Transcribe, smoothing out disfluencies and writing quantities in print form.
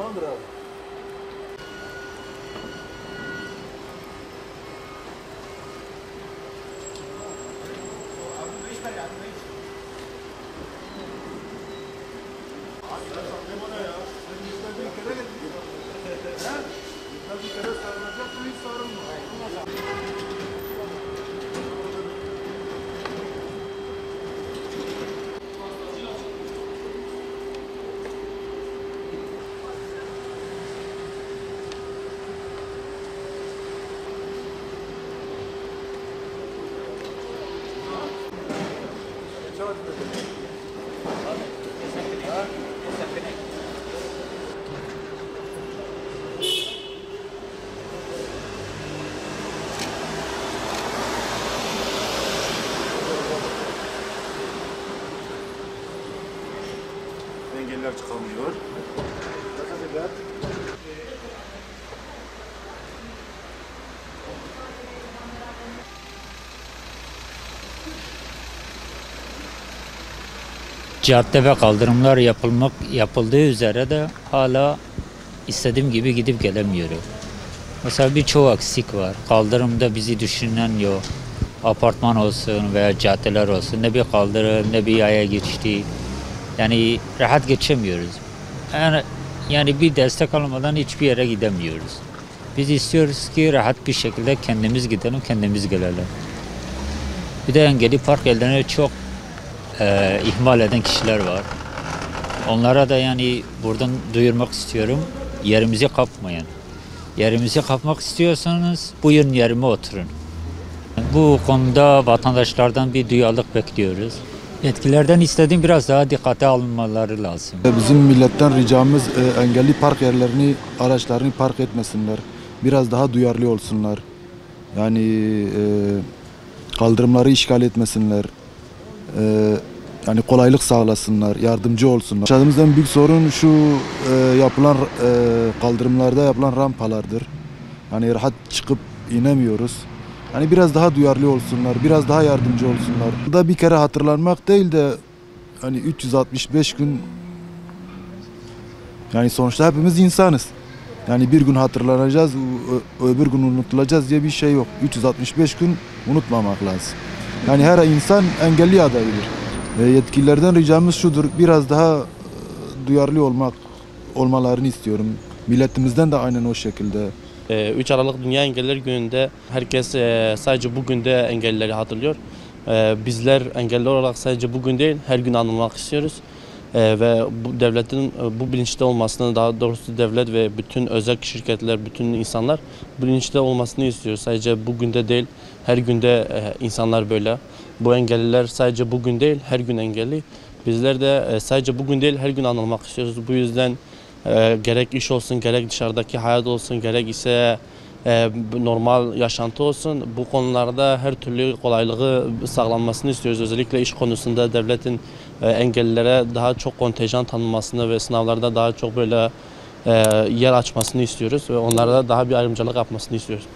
Tamamdır abi. Engeller çıkamıyor. Cadde ve kaldırımlar yapıldığı üzere de hala istediğim gibi gidip gelemiyorum. Mesela birçoğu eksik var. Kaldırımda bizi düşünen yok. Apartman olsun veya caddeler olsun. Ne bir kaldırım ne bir yaya geçti. Yani rahat geçemiyoruz. Yani bir destek almadan hiçbir yere gidemiyoruz. Biz istiyoruz ki rahat bir şekilde kendimiz gidelim, kendimiz gelelim. Bir de engelli park yerlerini çok ihmal eden kişiler var. Onlara da yani buradan duyurmak istiyorum. Yerimizi kapmayın. Yerimizi kapmak istiyorsanız buyurun yerime oturun. Bu konuda vatandaşlardan bir duyarlılık bekliyoruz. Yetkililerden istediğim biraz daha dikkate alınmaları lazım. Bizim milletten ricamız engelli park yerlerini, araçlarını park etmesinler. Biraz daha duyarlı olsunlar. Yani kaldırımları işgal etmesinler. Yani kolaylık sağlasınlar, yardımcı olsunlar. Yaşadığımız en büyük sorun şu yapılan kaldırımlarda yapılan rampalardır. Yani rahat çıkıp inemiyoruz. Hani biraz daha duyarlı olsunlar, biraz daha yardımcı olsunlar. Burada bir kere hatırlanmak değil de hani 365 gün, yani sonuçta hepimiz insanız. Yani bir gün hatırlanacağız, öbür gün unutulacağız diye bir şey yok. 365 gün unutmamak lazım. Yani her insan engelli adayıdır. Yetkililerden ricamız şudur, biraz daha duyarlı olmalarını istiyorum. Milletimizden de aynen o şekilde. 3 Aralık Dünya Engelliler Günü'nde herkes sadece bugün de engellileri hatırlıyor. Bizler engelliler olarak sadece bugün değil, her gün anılmak istiyoruz. Ve bu devletin bu bilinçte olmasını, daha doğrusu devlet ve bütün özel şirketler, bütün insanlar bilinçte olmasını istiyoruz. Sadece bugün de değil, her günde insanlar böyle. Bu engelliler sadece bugün değil, her gün engelli. Bizler de sadece bugün değil, her gün anılmak istiyoruz. Bu yüzden gerek iş olsun, gerek dışarıdaki hayat olsun, gerek ise normal yaşantı olsun. Bu konularda her türlü kolaylığı sağlanmasını istiyoruz. Özellikle iş konusunda devletin engellilere daha çok kontenjan tanınmasını ve sınavlarda daha çok böyle yer açmasını istiyoruz ve onlara daha bir ayrımcılık yapmasını istiyoruz.